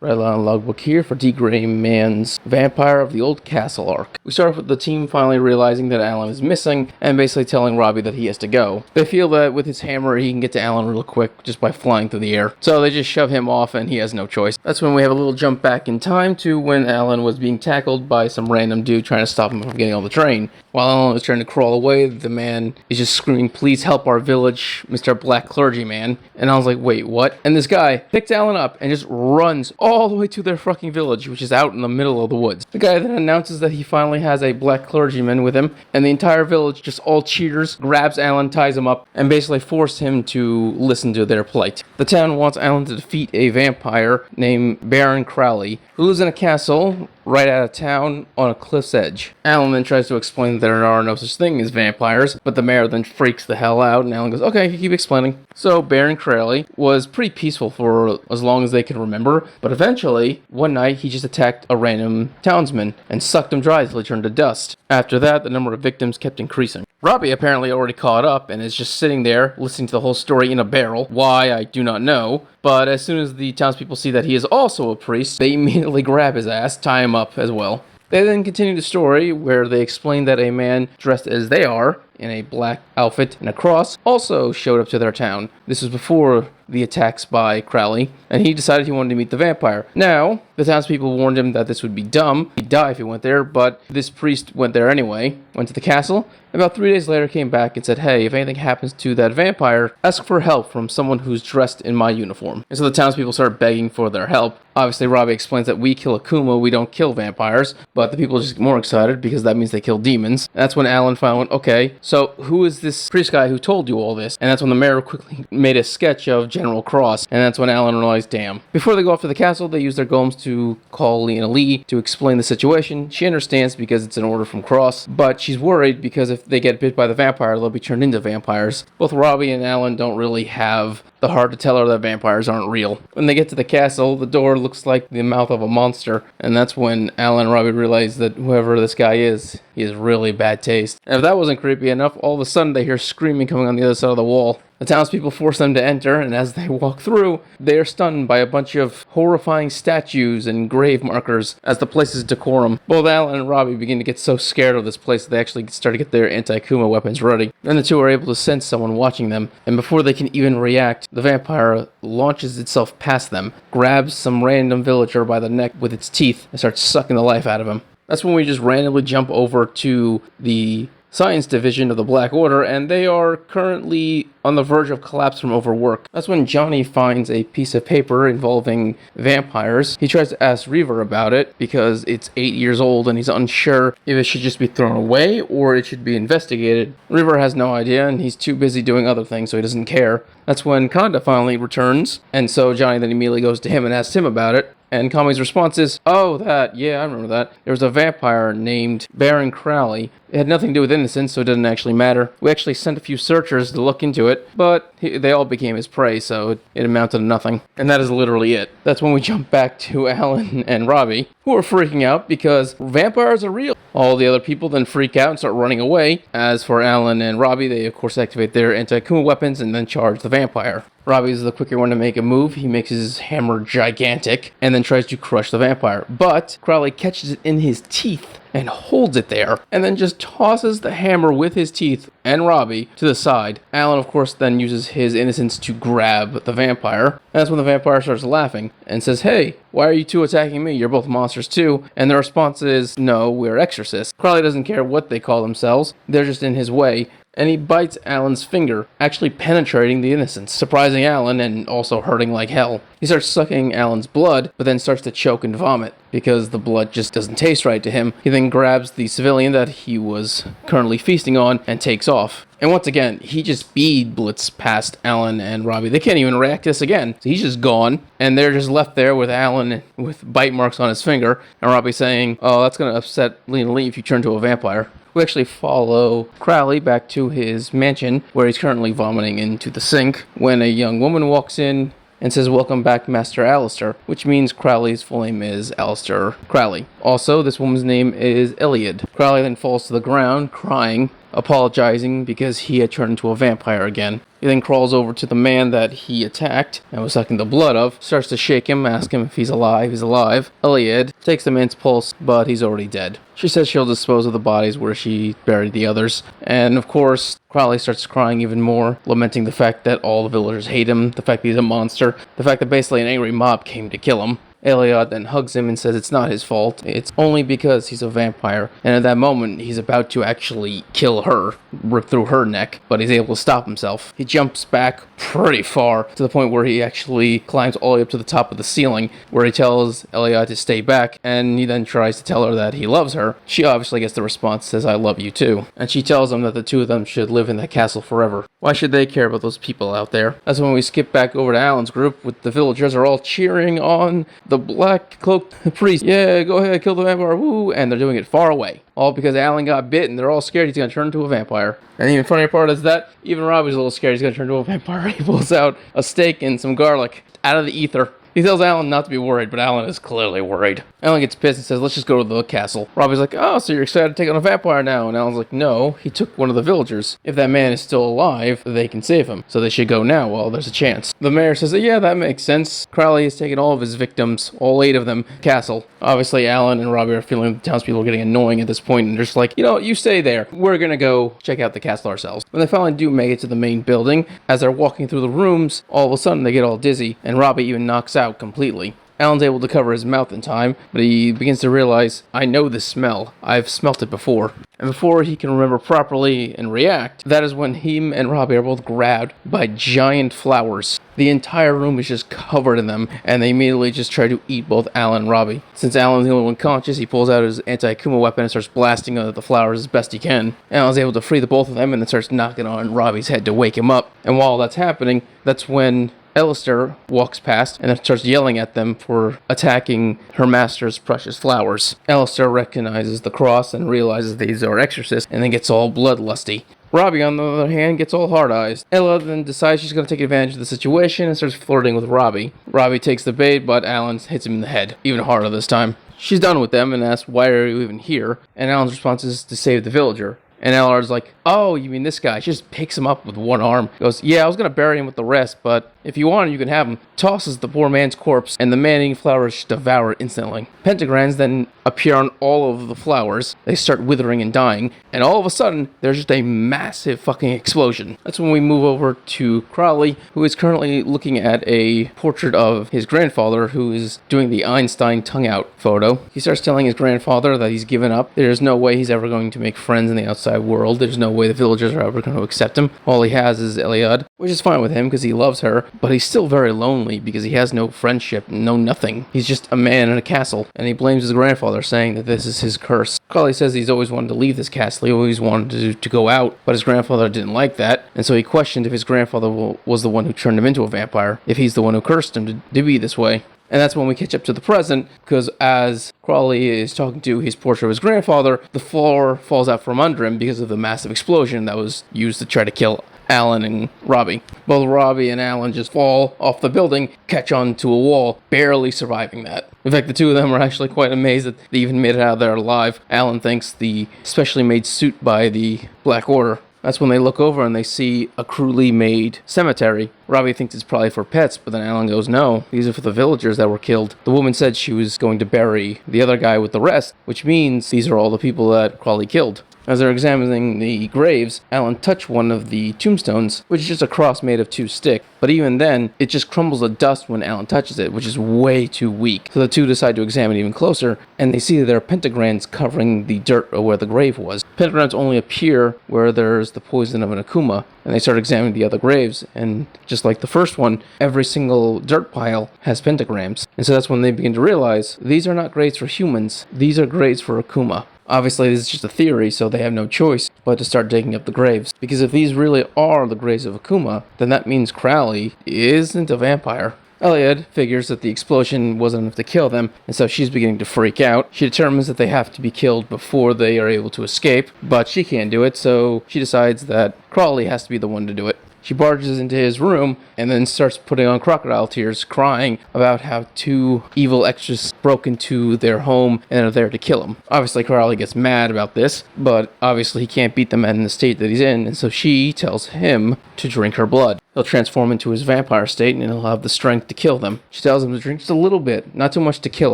Redline logbook here for D. Gray Man's Vampire of the Old Castle arc. We start off with the team finally realizing that Alan is missing and basically telling Robbie that he has to go. They feel that with his hammer he can get to Alan real quick just by flying through the air. So they just shove him off and he has no choice. That's when we have a little jump back in time to when Alan was being tackled by some random dude trying to stop him from getting on the train. While Alan was trying to crawl away, the man is just screaming, "Please help our village, Mr. Black Clergyman." And I was like, wait, what? And this guy picks Alan up and just runs all the way to their fucking village, which is out in the middle of the woods. The guy then announces that he finally has a black clergyman with him, and the entire village just all cheers, grabs Alan, ties him up, and basically force him to listen to their plight. The town wants Alan to defeat a vampire named Baron Crowley, who lives in a castle right out of town on a cliff's edge. Alan then tries to explain that there are no such thing as vampires, but the mayor then freaks the hell out, and Alan goes, "Okay, you keep explaining." So Baron Crowley was pretty peaceful for as long as they can remember, but eventually, one night, he just attacked a random townsman and sucked him dry until he turned to dust. After that, the number of victims kept increasing. Robbie apparently already caught up and is just sitting there listening to the whole story in a barrel. Why, I do not know. But as soon as the townspeople see that he is also a priest, they immediately grab his ass, tie him up as well. They then continue the story where they explain that a man dressed as they are, in a black outfit and a cross, also showed up to their town. This was before the attacks by Crowley, and he decided he wanted to meet the vampire. Now, the townspeople warned him that this would be dumb. He'd die if he went there, but this priest went there anyway, went to the castle, and about 3 days later came back and said, "Hey, if anything happens to that vampire, ask for help from someone who's dressed in my uniform." And so the townspeople start begging for their help. Obviously, Robbie explains that we kill Akuma, we don't kill vampires, but the people just get more excited because that means they kill demons. And that's when Alan finally went, "Okay, so who is this priest guy who told you all this?" And that's when the mayor quickly made a sketch of General Cross, and that's when Alan realized, damn. Before they go off to the castle, they use their golems to call Lena Lee to explain the situation. She understands because it's an order from Cross, but she's worried because if they get bit by the vampire, they'll be turned into vampires. Both Robbie and Alan don't really have the heart to tell her that vampires aren't real. When they get to the castle, the door looks like the mouth of a monster, and that's when Alan and Robbie realize that whoever this guy is, he has really bad taste. And if that wasn't creepy enough, all of a sudden they hear screaming coming on the other side of the wall. The townspeople force them to enter, and as they walk through, they are stunned by a bunch of horrifying statues and grave markers as the place's decorum. Both Alan and Robbie begin to get so scared of this place that they actually start to get their anti-Kuma weapons ready. Then the two are able to sense someone watching them, and before they can even react, the vampire launches itself past them, grabs some random villager by the neck with its teeth, and starts sucking the life out of him. That's when we just randomly jump over to the Science Division of the Black Order, and they are currently on the verge of collapse from overwork. That's when Johnny finds a piece of paper involving vampires. He tries to ask Reaver about it because it's 8 years old and he's unsure if it should just be thrown away or it should be investigated. Reaver has no idea and he's too busy doing other things, so he doesn't care. That's when Kanda finally returns, and so Johnny then immediately goes to him and asks him about it. And Kami's response is, "Oh, that, yeah, I remember that. There was a vampire named Baron Crowley. It had nothing to do with innocence, so it doesn't actually matter. We actually sent a few searchers to look into it, but they all became his prey, so it amounted to nothing." And that is literally it. That's when we jump back to Alan and Robbie, who are freaking out because vampires are real. All the other people then freak out and start running away. As for Alan and Robbie, they of course activate their anti-Kuma weapons and then charge the vampire. Robbie's the quicker one to make a move. He makes his hammer gigantic and then tries to crush the vampire. But Crowley catches it in his teeth and holds it there, and then just tosses the hammer with his teeth and Robbie to the side. Alan, of course, then uses his innocence to grab the vampire. And that's when the vampire starts laughing and says, "Hey, why are you two attacking me? You're both monsters too." And the response is, "No, we're exorcists." Crowley doesn't care what they call themselves. They're just in his way. And he bites Alan's finger, actually penetrating the innocence, surprising Alan and also hurting like hell. He starts sucking Alan's blood, but then starts to choke and vomit because the blood just doesn't taste right to him. He then grabs the civilian that he was currently feasting on and takes off. And once again, he just speed blitz past Alan and Robbie. They can't even react to this again. So he's just gone, and they're just left there with Alan with bite marks on his finger, and Robbie saying, "Oh, that's going to upset Lena Lee if you turn to a vampire." We actually follow Crowley back to his mansion, where he's currently vomiting into the sink, when a young woman walks in and says, "Welcome back, Master Alistair," which means Crowley's full name is Alistair Crowley. Also, this woman's name is Iliad. Crowley then falls to the ground, crying, apologizing because he had turned into a vampire again. He then crawls over to the man that he attacked and was sucking the blood of, starts to shake him, ask him if he's alive. He's alive. Iliad takes the man's pulse, but he's already dead. She says she'll dispose of the bodies where she buried the others. And of course, Crowley starts crying even more, lamenting the fact that all the villagers hate him, the fact that he's a monster, the fact that basically an angry mob came to kill him. Iliad then hugs him and says it's not his fault, it's only because he's a vampire, and at that moment he's about to actually kill her, rip through her neck, but he's able to stop himself. He jumps back pretty far, to the point where he actually climbs all the way up to the top of the ceiling, where he tells Iliad to stay back, and he then tries to tell her that he loves her. She obviously gets the response, says I love you too, and she tells him that the two of them should live in that castle forever. Why should they care about those people out there? That's when we skip back over to Alan's group, with the villagers are all cheering on the black cloaked priest. Yeah, go ahead, kill the vampire, woo! And they're doing it far away. All because Alan got bit and they're all scared he's gonna turn into a vampire. And the even funnier part is that even Robbie's a little scared he's gonna turn into a vampire. He pulls out a steak and some garlic out of the ether. He tells Alan not to be worried, but Alan is clearly worried. Alan gets pissed and says, let's just go to the castle. Robbie's like, oh, so you're excited to take on a vampire now? And Alan's like, no, he took one of the villagers. If that man is still alive, they can save him. So they should go now while there's a chance. The mayor says, yeah, that makes sense. Crowley has taken all of his victims, all 8 of them, to the castle. Obviously, Alan and Robbie are feeling the townspeople are getting annoying at this point, and they're just like, you stay there. We're gonna go check out the castle ourselves. When they finally do make it to the main building, as they're walking through the rooms, all of a sudden they get all dizzy, and Robbie even knocks out completely. Alan's able to cover his mouth in time, but he begins to realize, I know this smell. I've smelt it before. And before he can remember properly and react, that is when him and Robbie are both grabbed by giant flowers. The entire room is just covered in them, and they immediately just try to eat both Alan and Robbie. Since Alan's the only one conscious, he pulls out his anti-Akuma weapon and starts blasting at the flowers as best he can. Alan's able to free the both of them and then starts knocking on Robbie's head to wake him up. And while that's happening, that's when Alistair walks past and then starts yelling at them for attacking her master's precious flowers. Alistair recognizes the cross and realizes these are exorcists and then gets all bloodlusty. Robbie, on the other hand, gets all hard-eyed. Ella then decides she's going to take advantage of the situation and starts flirting with Robbie. Robbie takes the bait, but Alan hits him in the head, even harder this time. She's done with them and asks, why are you even here? And Alan's response is to save the villager. And Ellard's like, oh, you mean this guy? She just picks him up with one arm. Goes, yeah, I was going to bury him with the rest, but if you want, you can have him. Tosses the poor man's corpse, and the man-eating flowers devour it instantly. Pentagrams then appear on all of the flowers. They start withering and dying, and all of a sudden, there's just a massive fucking explosion. That's when we move over to Crowley, who is currently looking at a portrait of his grandfather, who is doing the Einstein tongue-out photo. He starts telling his grandfather that he's given up. There's no way he's ever going to make friends in the outside world. There's no way the villagers are ever going to accept him. All he has is Iliad, which is fine with him because he loves her, but he's still very lonely because he has no friendship, no nothing. He's just a man in a castle, and he blames his grandfather, saying that this is his curse. Crowley says he's always wanted to leave this castle, he always wanted to go out, but his grandfather didn't like that, and so he questioned if his grandfather was the one who turned him into a vampire, if he's the one who cursed him to be this way. And that's when we catch up to the present, because as Crowley is talking to his portrait of his grandfather, the floor falls out from under him because of the massive explosion that was used to try to kill Alan and Robbie. Both Robbie and Alan just fall off the building, catch onto a wall, barely surviving that. In fact, the two of them are actually quite amazed that they even made it out of there alive. Alan thanks the specially made suit by the Black Order. That's when they look over and they see a crudely made cemetery. Robbie thinks it's probably for pets, but then Alan goes, no, these are for the villagers that were killed. The woman said she was going to bury the other guy with the rest, which means these are all the people that Crowley killed. As they're examining the graves, Alan touched one of the tombstones, which is just a cross made of 2 sticks. But even then, it just crumbles to dust when Alan touches it, which is way too weak. So the two decide to examine even closer, and they see that there are pentagrams covering the dirt where the grave was. Pentagrams only appear where there's the poison of an Akuma, and they start examining the other graves, and just like the first one, every single dirt pile has pentagrams. And so that's when they begin to realize, these are not graves for humans, these are graves for Akuma. Obviously, this is just a theory, so they have no choice but to start digging up the graves. Because if these really are the graves of Akuma, then that means Crowley isn't a vampire. Iliad figures that the explosion wasn't enough to kill them, and so she's beginning to freak out. She determines that they have to be killed before they are able to escape, but she can't do it, so she decides that Crowley has to be the one to do it. She barges into his room and then starts putting on crocodile tears, crying about how two evil extras broke into their home and are there to kill him. Obviously, Crowley gets mad about this, but obviously he can't beat the man in the state that he's in, and so she tells him to drink her blood. He'll transform into his vampire state and he'll have the strength to kill them. She tells him to drink just a little bit, not too much to kill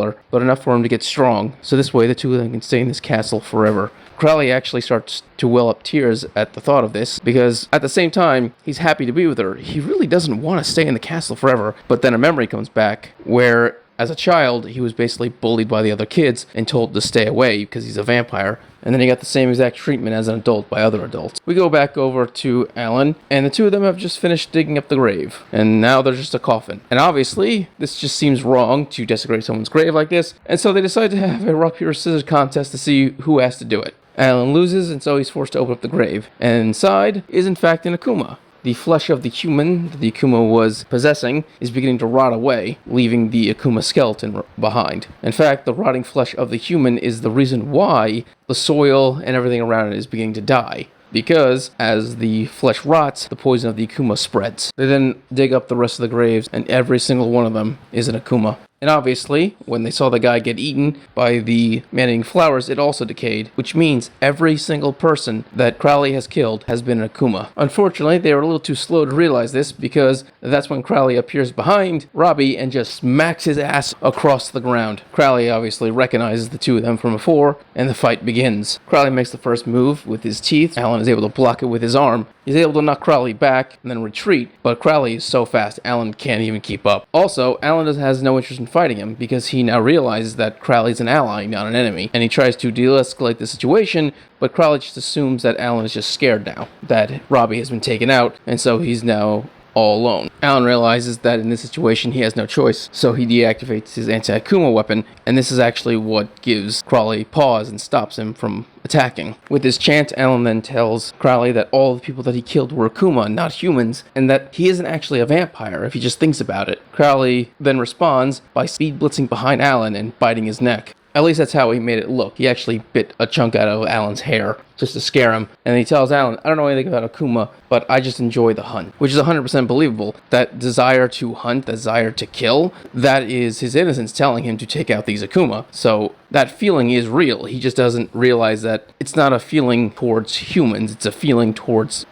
her, but enough for him to get strong, so this way the two of them can stay in this castle forever. Crowley actually starts to well up tears at the thought of this, because at the same time, he's happy to be with her. He really doesn't want to stay in the castle forever, but then a memory comes back where, as a child, he was basically bullied by the other kids and told to stay away because he's a vampire. And then he got the same exact treatment as an adult by other adults. We go back over to Alan, and the two of them have just finished digging up the grave. And now there's just a coffin. And obviously, this just seems wrong to desecrate someone's grave like this. And so they decide to have a rock, paper, scissors contest to see who has to do it. Alan loses, and so he's forced to open up the grave. And inside is, in fact, an Akuma. The flesh of the human that the Akuma was possessing is beginning to rot away, leaving the Akuma skeleton behind. In fact, the rotting flesh of the human is the reason why the soil and everything around it is beginning to die. Because as the flesh rots, the poison of the Akuma spreads. They then dig up the rest of the graves, and every single one of them is an Akuma. And obviously, when they saw the guy get eaten by the man-eating flowers, it also decayed, which means every single person that Crowley has killed has been an Akuma. Unfortunately, they were a little too slow to realize this, because that's when Crowley appears behind Robbie and just smacks his ass across the ground. Crowley obviously recognizes the two of them from before, and the fight begins. Crowley makes the first move with his teeth. Alan is able to block it with his arm. He's able to knock Crowley back and then retreat, but Crowley is so fast, Alan can't even keep up. Also, Alan has no interest in fighting him because he now realizes that Crowley's an ally, not an enemy, and he tries to de-escalate the situation, but Crowley just assumes that Alan is just scared now, that Robbie has been taken out, and so he's now all alone. Alan realizes that in this situation he has no choice, so he deactivates his anti-Akuma weapon, and this is actually what gives Crowley pause and stops him from attacking. With his chant, Alan then tells Crowley that all the people that he killed were Akuma, not humans, and that he isn't actually a vampire if he just thinks about it. Crowley then responds by speed blitzing behind Alan and biting his neck. At least that's how he made it look. He actually bit a chunk out of Alan's hair just to scare him. And he tells Alan, I don't know anything about Akuma, but I just enjoy the hunt. Which is 100% believable. That desire to hunt, that desire to kill, that is his innocence telling him to take out these Akuma. So that feeling is real. He just doesn't realize that it's not a feeling towards humans. It's a feeling towards,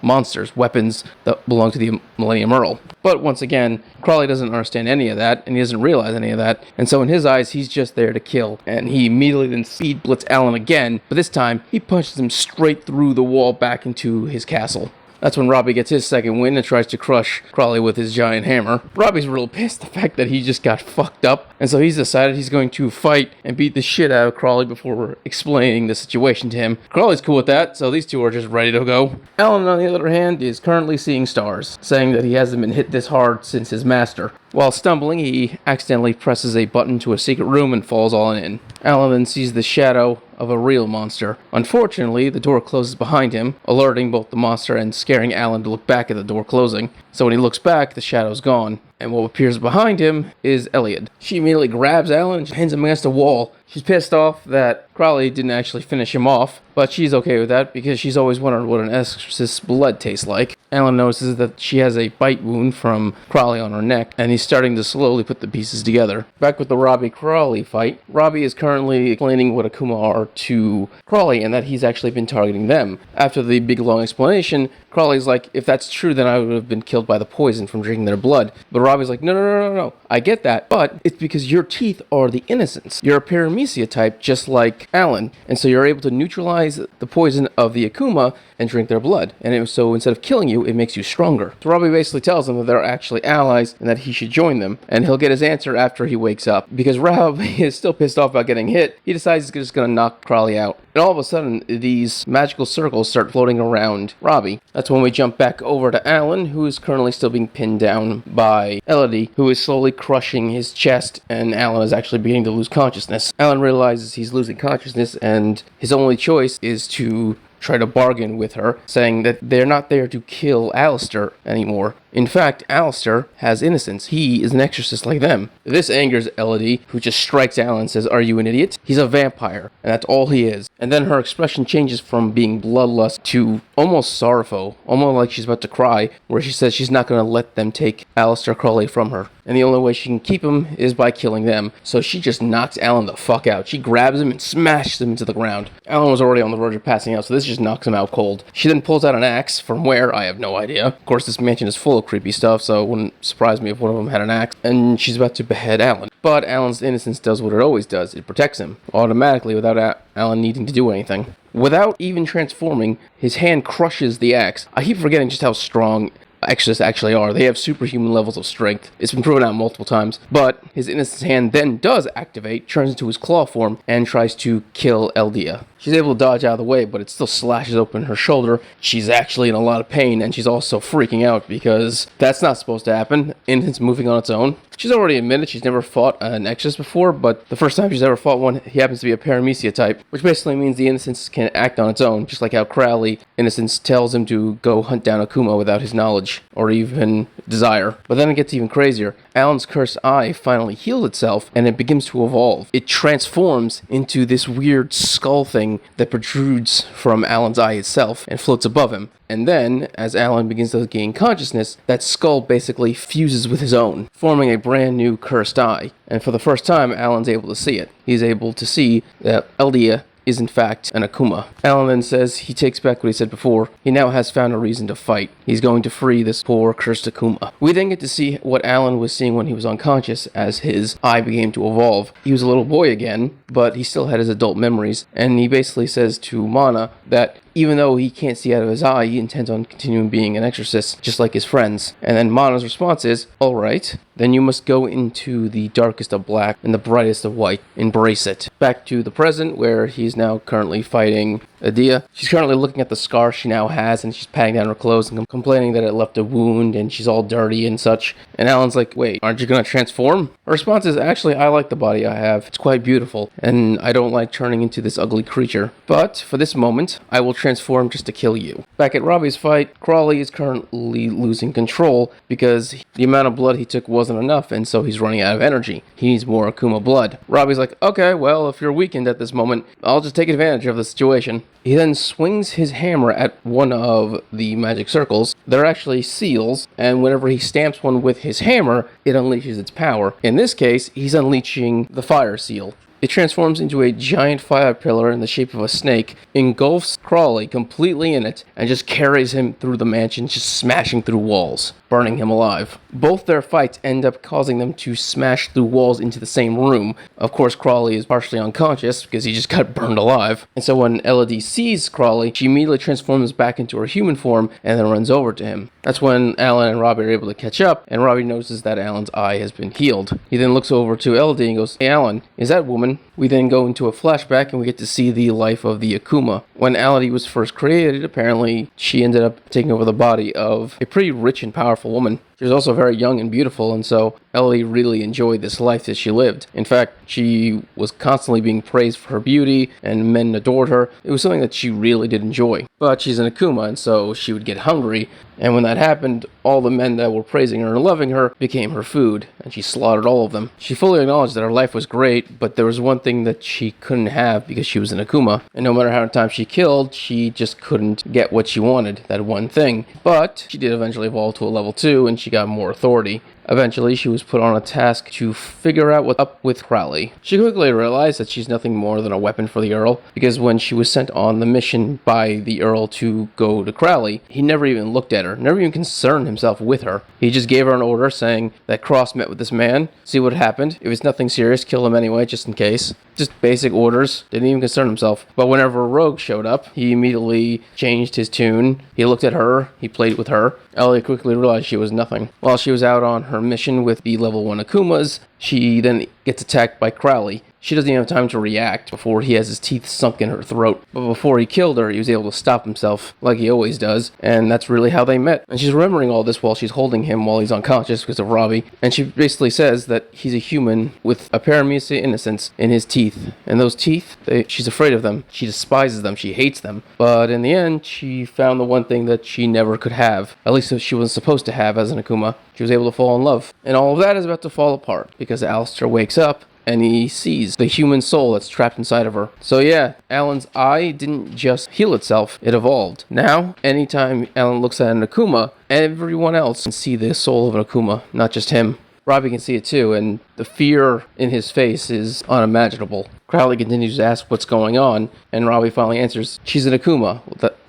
monsters, weapons that belong to the Millennium Earl. But once again, Crowley doesn't understand any of that, and he doesn't realize any of that. And so in his eyes, he's just there to kill. And he immediately then speed blitz Alan again, but this time he punches him straight through the wall back into his castle. That's when Robbie gets his second win and tries to crush Crowley with his giant hammer. Robbie's real pissed the fact that he just got fucked up, and so he's decided he's going to fight and beat the shit out of Crowley before explaining the situation to him. Crowley's cool with that, so these two are just ready to go. Alan, on the other hand, is currently seeing stars, saying that he hasn't been hit this hard since his master. While stumbling, he accidentally presses a button to a secret room and falls all in. Alan then sees the shadow of a real monster. Unfortunately, the door closes behind him, alerting both the monster and scaring Alan to look back at the door closing. So when he looks back, the shadow's gone, and what appears behind him is Elliot. She immediately grabs Alan and pins him against a wall. She's pissed off that Crowley didn't actually finish him off, but she's okay with that because she's always wondered what an exorcist's blood tastes like. Alan notices that she has a bite wound from Crowley on her neck, and he's starting to slowly put the pieces together. Back with the Robbie-Crowley fight, Robbie is currently explaining what Akuma are to Crowley and that he's actually been targeting them. After the big long explanation, Crowley's like, if that's true, then I would have been killed by the poison from drinking their blood. But Robbie's like, no, I get that, but it's because your teeth are the innocence. You're a paramecia type just like Alan, and so you're able to neutralize the poison of the Akuma and drink their blood. And so instead of killing you, it makes you stronger. So Robbie basically tells him that they're actually allies and that he should join them. And he'll get his answer after he wakes up. Because Robbie is still pissed off about getting hit, he decides he's just going to knock Crowley out. And all of a sudden, these magical circles start floating around Robbie. That's when we jump back over to Alan, who is currently still being pinned down by Elodie, who is slowly crushing his chest, and Alan is actually beginning to lose consciousness. Alan realizes he's losing consciousness, and his only choice is to try to bargain with her, saying that they're not there to kill Alistair anymore. In fact, Alistair has innocence. He is an exorcist like them. This angers Elodie, who just strikes Alan and says, "Are you an idiot?" He's a vampire, and that's all he is. And then her expression changes from being bloodlust to almost sorrowful, almost like she's about to cry, where she says she's not going to let them take Alistair Crowley from her. And the only way she can keep him is by killing them. So she just knocks Alan the fuck out. She grabs him and smashes him into the ground. Alan was already on the verge of passing out, so this just knocks him out cold. She then pulls out an axe. From where? I have no idea. Of course, this mansion is full of creepy stuff, so it wouldn't surprise me if one of them had an axe. And she's about to behead Alan. But Alan's innocence does what it always does. It protects him, automatically, without Alan needing to do anything. Without even transforming, his hand crushes the axe. I keep forgetting just how strong exorcists actually are. They have superhuman levels of strength. It's been proven out multiple times. But his innocence hand then does activate, turns into his claw form, and tries to kill Eldia. She's able to dodge out of the way, but it still slashes open her shoulder. She's actually in a lot of pain, and she's also freaking out because that's not supposed to happen. Innocence moving on its own. She's already admitted she's never fought an exorcist before, but the first time she's ever fought one, he happens to be a paramecia type, which basically means the innocence can act on its own, just like how Crowley, innocence, tells him to go hunt down Akuma without his knowledge or even desire. But then it gets even crazier. Alan's cursed eye finally healed itself, and it begins to evolve. It transforms into this weird skull thing that protrudes from Alan's eye itself and floats above him. And then, as Alan begins to gain consciousness, that skull basically fuses with his own, forming a brand new cursed eye. And for the first time, Alan's able to see it. He's able to see that Eldia is in fact an Akuma. Alan then says he takes back what he said before. He now has found a reason to fight. He's going to free this poor cursed Akuma. We then get to see what Alan was seeing when he was unconscious as his eye began to evolve. He was a little boy again, but he still had his adult memories, and he basically says to Mana that even though he can't see out of his eye, he intends on continuing being an exorcist, just like his friends. And then Mana's response is, "Alright, then you must go into the darkest of black and the brightest of white. Embrace it." Back to the present, where he's now currently fighting Adia. She's currently looking at the scar she now has, and she's patting down her clothes and complaining that it left a wound and she's all dirty and such. And Alan's like, "Wait, aren't you gonna transform?" Her response is, "Actually, I like the body I have. It's quite beautiful, and I don't like turning into this ugly creature. But for this moment, I will transform just to kill you." Back at Robbie's fight, Crawley is currently losing control because the amount of blood he took wasn't enough, and so he's running out of energy. He needs more Akuma blood. Robbie's like, "Okay, well, if you're weakened at this moment, I'll just take advantage of the situation." He then swings his hammer at one of the magic circles. They're actually seals, and whenever he stamps one with his hammer, it unleashes its power. In this case, he's unleashing the fire seal. It transforms into a giant fire pillar in the shape of a snake, engulfs Crawley completely in it, and just carries him through the mansion, just smashing through walls, burning him alive. Both their fights end up causing them to smash through walls into the same room. Of course, Crawley is partially unconscious because he just got burned alive. And so when Elodie sees Crawley, she immediately transforms back into her human form and then runs over to him. That's when Alan and Robbie are able to catch up, and Robbie notices that Alan's eye has been healed. He then looks over to Elodie and goes, "Hey Alan, is that woman?" We then go into a flashback and we get to see the life of the Akuma. When Elodie was first created, apparently she ended up taking over the body of a pretty rich and powerful woman. She was also very young and beautiful, and so Elodie really enjoyed this life that she lived. In fact, she was constantly being praised for her beauty, and men adored her. It was something that she really did enjoy. But she's an Akuma, and so she would get hungry, and when that happened, all the men that were praising her and loving her became her food, and she slaughtered all of them. She fully acknowledged that her life was great, but there was one thing that she couldn't have because she was an Akuma, and no matter how many times she killed, she just couldn't get what she wanted, that one thing. But she did eventually evolve to a level 2, and she got more authority. Eventually, she was put on a task to figure out what's up with Crowley. She quickly realized that she's nothing more than a weapon for the Earl, because when she was sent on the mission by the Earl to go to Crowley, he never even looked at her, never even concerned himself with her. He just gave her an order saying that Cross met with this man, see what happened. If it's nothing serious, kill him anyway, just in case. Just basic orders, didn't even concern himself. But whenever Rogue showed up, he immediately changed his tune. He looked at her, he played with her. Ellie quickly realized she was nothing. While she was out on her mission with the level 1 Akumas, she then gets attacked by Crowley. She doesn't even have time to react before he has his teeth sunk in her throat. But before he killed her, he was able to stop himself, like he always does, and that's really how they met. And she's remembering all this while she's holding him while he's unconscious because of Robbie, and she basically says that he's a human with a paramecia innocence in his teeth. And those teeth, she's afraid of them. She despises them. She hates them. But in the end, she found the one thing that she never could have, at least she wasn't supposed to have as an Akuma. She was able to fall in love. And all of that is about to fall apart because Alistair wakes up and he sees the human soul that's trapped inside of her. So yeah, Alan's eye didn't just heal itself, it evolved. Now, anytime Alan looks at an Akuma, everyone else can see the soul of an Akuma, not just him. Robbie can see it too, and the fear in his face is unimaginable. Crowley continues to ask what's going on, and Robbie finally answers, she's an Akuma,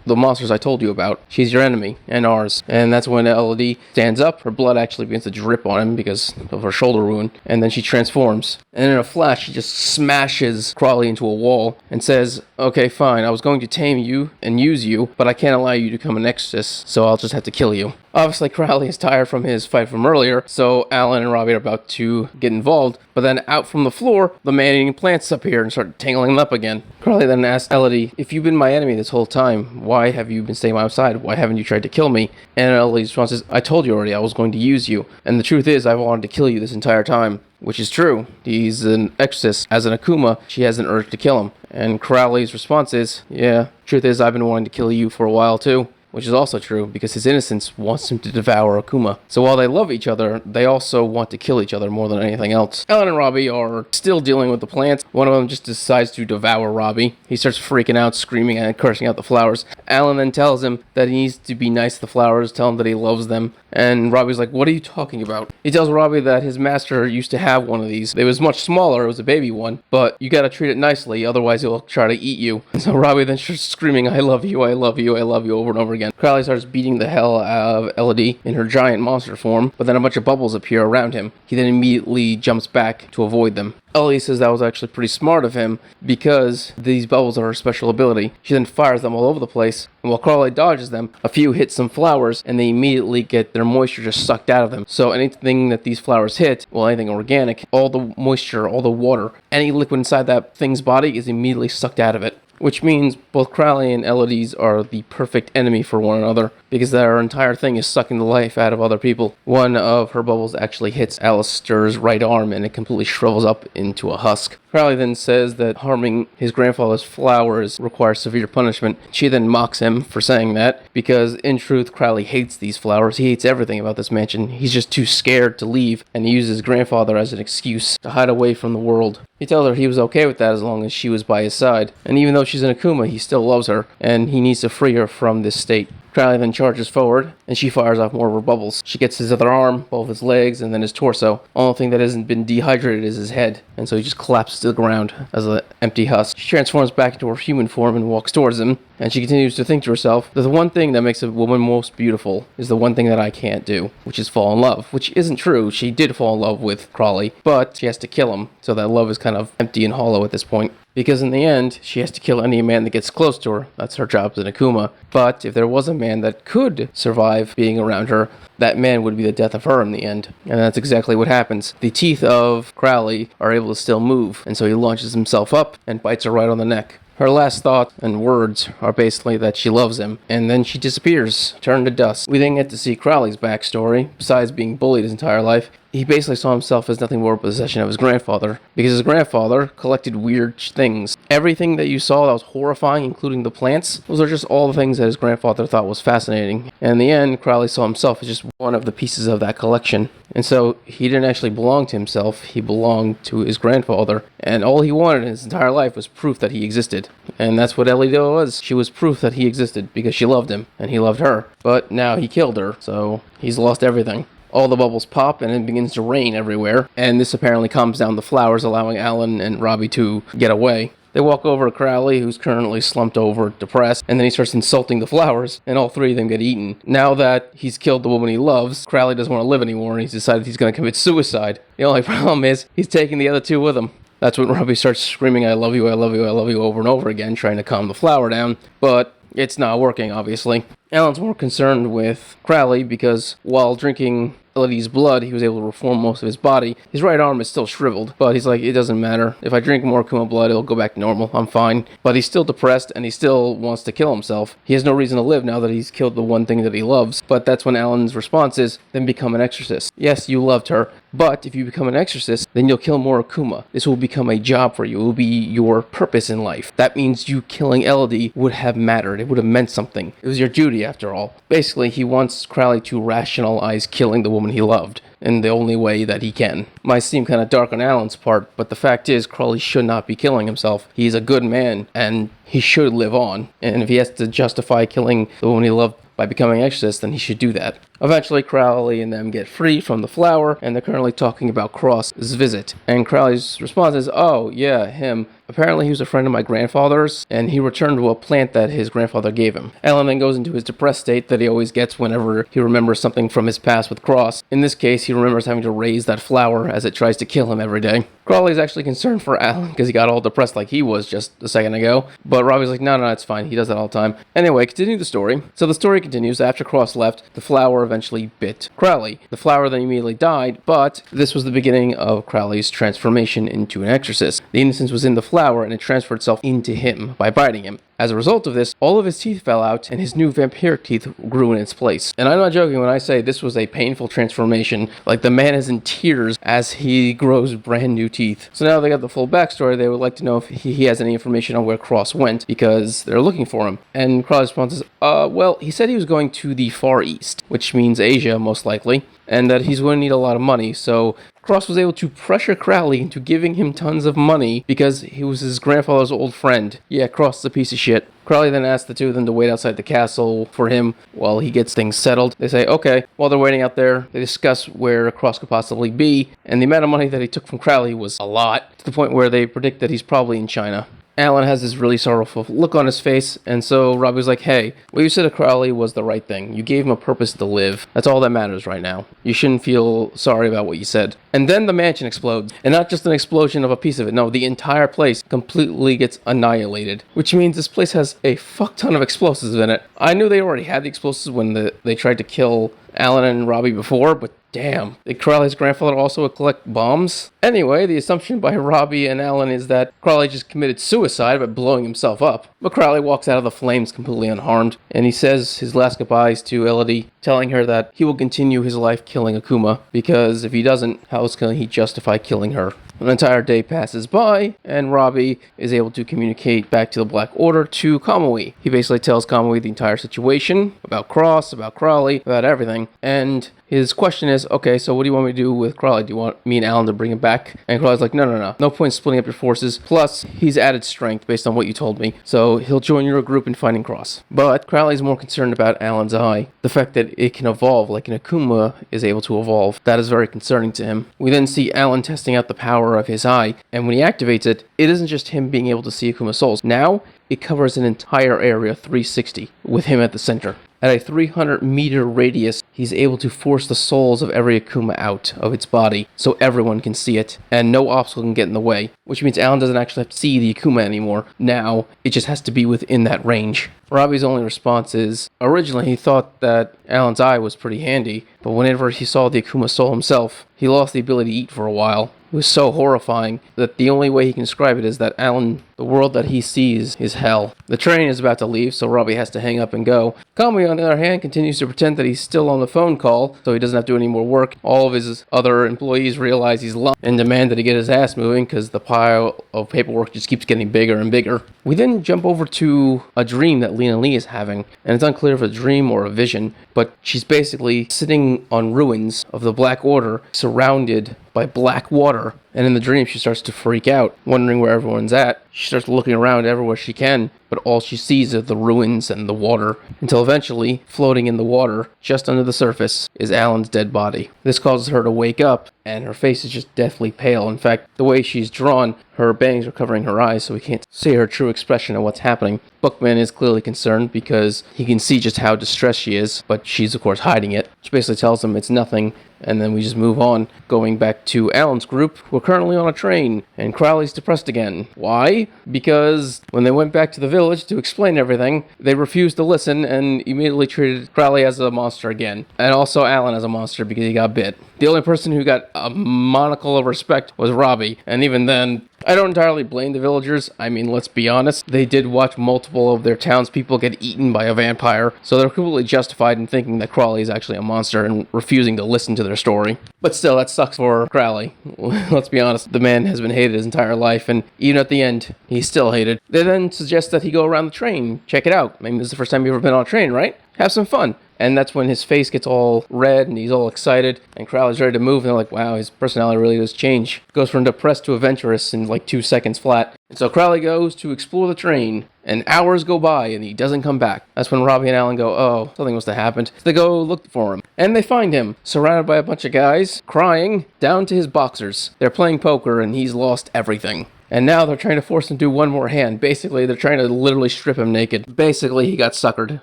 the monsters I told you about. She's your enemy, and ours. And that's when Elodie stands up, her blood actually begins to drip on him because of her shoulder wound, and then she transforms. And in a flash, she just smashes Crowley into a wall and says, okay, fine, I was going to tame you and use you, but I can't allow you to become an exorcist, so I'll just have to kill you. Obviously, Crowley is tired from his fight from earlier, so Alan and Robbie are about to get involved, but then out from the floor, the man-eating plants appear and start tangling them up again. Crowley then asks Elodie, if you've been my enemy this whole time, why have you been staying by my side? Why haven't you tried to kill me? And Elodie's response is, I told you already I was going to use you, and the truth is I've wanted to kill you this entire time. Which is true. He's an exorcist. As an Akuma, she has an urge to kill him. And Crowley's response is, yeah, truth is I've been wanting to kill you for a while too. Which is also true, because his innocence wants him to devour Akuma. So while they love each other, they also want to kill each other more than anything else. Alan and Robbie are still dealing with the plants. One of them just decides to devour Robbie. He starts freaking out, screaming and cursing out the flowers. Alan then tells him that he needs to be nice to the flowers, tell him that he loves them. And Robbie's like, what are you talking about? He tells Robbie that his master used to have one of these. It was much smaller, it was a baby one, but you gotta treat it nicely, otherwise he'll try to eat you. And so Robbie then starts screaming, I love you, I love you, I love you, over and over again. Crowley starts beating the hell out of Elodie in her giant monster form, but then a bunch of bubbles appear around him. He then immediately jumps back to avoid them. Elodie says that was actually pretty smart of him because these bubbles are her special ability. She then fires them all over the place, and while Crowley dodges them, a few hit some flowers and they immediately get their moisture just sucked out of them. So anything that these flowers hit, well, anything organic, all the moisture, all the water, any liquid inside that thing's body is immediately sucked out of it. Which means both Crowley and Elodie's are the perfect enemy for one another, because their entire thing is sucking the life out of other people. One of her bubbles actually hits Alistair's right arm, and it completely shrivels up into a husk. Crowley then says that harming his grandfather's flowers requires severe punishment. She then mocks him for saying that, because in truth, Crowley hates these flowers. He hates everything about this mansion. He's just too scared to leave, and he uses his grandfather as an excuse to hide away from the world. He tells her he was okay with that as long as she was by his side, and even though she's an Akuma, he still loves her, and he needs to free her from this state. Crowley then charges forward, and she fires off more of her bubbles. She gets his other arm, both his legs, and then his torso. Only thing that hasn't been dehydrated is his head, and so he just collapses to the ground as an empty husk. She transforms back into her human form and walks towards him, and she continues to think to herself that the one thing that makes a woman most beautiful is the one thing that I can't do, which is fall in love. Which isn't true. She did fall in love with Crowley, but she has to kill him, so that love is kind of empty and hollow at this point. Because in the end, she has to kill any man that gets close to her. That's her job as an Akuma. But if there was a man that could survive being around her, that man would be the death of her in the end. And that's exactly what happens. The teeth of Crowley are able to still move, and so he launches himself up and bites her right on the neck. Her last thought and words are basically that she loves him, and then she disappears, turned to dust. We then get to see Crowley's backstory. Besides being bullied his entire life, he basically saw himself as nothing more but a possession of his grandfather, because his grandfather collected weird things. Everything that you saw that was horrifying, including the plants, those are just all the things that his grandfather thought was fascinating. And in the end, Crowley saw himself as just one of the pieces of that collection. And so he didn't actually belong to himself, he belonged to his grandfather. And all he wanted in his entire life was proof that he existed. And that's what Elodie was. She was proof that he existed because she loved him, and he loved her. But now he killed her, so he's lost everything. All the bubbles pop, and it begins to rain everywhere, and this apparently calms down the flowers, allowing Alan and Robbie to get away. They walk over to Crowley, who's currently slumped over, depressed, and then he starts insulting the flowers, and all three of them get eaten. Now that he's killed the woman he loves, Crowley doesn't want to live anymore, and he's decided he's going to commit suicide. The only problem is, he's taking the other two with him. That's when Robbie starts screaming, I love you, I love you, I love you, over and over again, trying to calm the flower down, but it's not working, obviously. Alan's more concerned with Crowley because while drinking Elodie's blood, he was able to reform most of his body. His right arm is still shriveled, but he's like, it doesn't matter. If I drink more Akuma blood, it'll go back to normal. I'm fine. But he's still depressed, and he still wants to kill himself. He has no reason to live now that he's killed the one thing that he loves. But that's when Alan's response is, then become an exorcist. Yes, you loved her, but if you become an exorcist, then you'll kill more Akuma. This will become a job for you. It will be your purpose in life. That means you killing Elodie would have mattered. It would have meant something. It was your duty, after all. Basically, he wants Crowley to rationalize killing the woman he loved in the only way that he can. Might seem kind of dark on Alan's part, but the fact is, Crowley should not be killing himself. He's a good man, and he should live on. And if he has to justify killing the woman he loved by becoming an exorcist, then he should do that. Eventually, Crowley and them get free from the flower, and they're currently talking about Cross's visit. And Crowley's response is, oh, yeah, him. Apparently, he was a friend of my grandfather's, and he returned to a plant that his grandfather gave him. Alan then goes into his depressed state that he always gets whenever he remembers something from his past with Cross. In this case, he remembers having to raise that flower as it tries to kill him every day. Crowley's actually concerned for Alan because he got all depressed like he was just a second ago. But Robbie's like, no, it's fine. He does that all the time. Anyway, continue the story. So the story continues. After Cross left, the flower eventually bit Crowley. The flower then immediately died, but this was the beginning of Crowley's transformation into an exorcist. The innocence was in the flower, and it transferred itself into him by biting him. As a result of this, all of his teeth fell out, and his new vampiric teeth grew in its place. And I'm not joking when I say this was a painful transformation. Like, the man is in tears as he grows brand new teeth. So now they got the full backstory. They would like to know if he has any information on where Cross went, because they're looking for him. And Crowley's response is, well, he said he was going to the Far East, which means Asia, most likely, and that he's going to need a lot of money. So Cross was able to pressure Crowley into giving him tons of money because he was his grandfather's old friend. Yeah, Cross is a piece of shit. Crowley then asks the two of them to wait outside the castle for him while he gets things settled. They say, okay. While they're waiting out there, they discuss where Cross could possibly be, and the amount of money that he took from Crowley was a lot, to the point where they predict that he's probably in China. Alan has this really sorrowful look on his face, and so Robbie's like, hey, what you said to Crowley was the right thing. You gave him a purpose to live. That's all that matters right now. You shouldn't feel sorry about what you said. And then the mansion explodes. And not just an explosion of a piece of it. No, the entire place completely gets annihilated. Which means this place has a fuck ton of explosives in it. I knew they already had the explosives when they tried to kill Alan and Robbie before, but damn. Did Crowley's grandfather also collect bombs? Anyway, the assumption by Robbie and Alan is that Crowley just committed suicide by blowing himself up. But Crowley walks out of the flames completely unharmed, and he says his last goodbyes to Elodie, telling her that he will continue his life killing Akuma, because if he doesn't, how else can he justify killing her? An entire day passes by, and Robbie is able to communicate back to the Black Order to Kamui. He basically tells Kamui the entire situation, about Cross, about Crowley, about everything, and his question is, okay, so what do you want me to do with Crowley? Do you want me and Alan to bring him back? And Crowley's like, no. No point splitting up your forces. Plus, he's added strength based on what you told me. So he'll join your group in fighting Cross. But Crowley's more concerned about Alan's eye. The fact that it can evolve like an Akuma is able to evolve. That is very concerning to him. We then see Alan testing out the power of his eye. And when he activates it, it isn't just him being able to see Akuma souls. Now, it covers an entire area 360 with him at the center. At a 300-meter radius, he's able to force the souls of every Akuma out of its body so everyone can see it, and no obstacle can get in the way, which means Alan doesn't actually have to see the Akuma anymore. Now, it just has to be within that range. Robbie's only response is, originally he thought that Alan's eye was pretty handy, but whenever he saw the Akuma soul himself, he lost the ability to eat for a while. It was so horrifying that the only way he can describe it is that Alan, the world that he sees is hell. The train is about to leave, so Robbie has to hang up and go. Kamui, on the other hand, continues to pretend that he's still on the phone call, so he doesn't have to do any more work. All of his other employees realize he's lying and demand that he get his ass moving because the pile of paperwork just keeps getting bigger and bigger. We then jump over to a dream that Lena Lee is having, and it's unclear if it's a dream or a vision, but she's basically sitting on ruins of the Black Order, surrounded by black water, and in the dream she starts to freak out, wondering where everyone's at. She starts looking around everywhere she can, but all she sees are the ruins and the water, until eventually, floating in the water, just under the surface, is Alan's dead body. This causes her to wake up, and her face is just deathly pale. In fact, the way she's drawn, her bangs are covering her eyes, so we can't see her true expression of what's happening. Bookman is clearly concerned because he can see just how distressed she is, but she's of course hiding it. She basically tells him it's nothing, And then we just move on, going back to Alan's group. We're currently on a train, and Crowley's depressed again. Why? Because when they went back to the village to explain everything, they refused to listen and immediately treated Crowley as a monster again. And also Alan as a monster because he got bit. The only person who got a monocle of respect was Robbie, and even then, I don't entirely blame the villagers. I mean, let's be honest, they did watch multiple of their townspeople get eaten by a vampire, so they're completely justified in thinking that Crowley is actually a monster and refusing to listen to their story. But still, that sucks for Crowley. Let's be honest, the man has been hated his entire life, and even at the end, he's still hated. They then suggest that he go around the train, check it out. Maybe this is the first time you've ever been on a train, right? Have some fun. And that's when his face gets all red and he's all excited and Crowley's ready to move and they're like, wow, his personality really does change. Goes from depressed to adventurous in like 2 seconds flat. And so Crowley goes to explore the train and hours go by and he doesn't come back. That's when Robbie and Alan go, oh, something must have happened. So they go look for him. And they find him surrounded by a bunch of guys crying down to his boxers. They're playing poker and he's lost everything. And now they're trying to force him to do one more hand. Basically, they're trying to literally strip him naked. Basically, he got suckered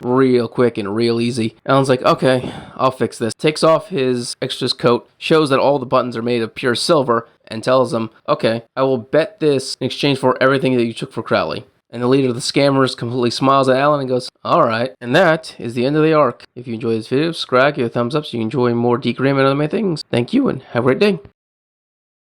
real quick and real easy. Alan's like, okay, I'll fix this. Takes off his extras coat, shows that all the buttons are made of pure silver, and tells them, okay, I will bet this in exchange for everything that you took for Crowley. And the leader of the scammers completely smiles at Alan and goes, alright. And that is the end of the arc. If you enjoyed this video, subscribe, give it a thumbs up so you enjoy more Deep Graham and other things. Thank you and have a great day.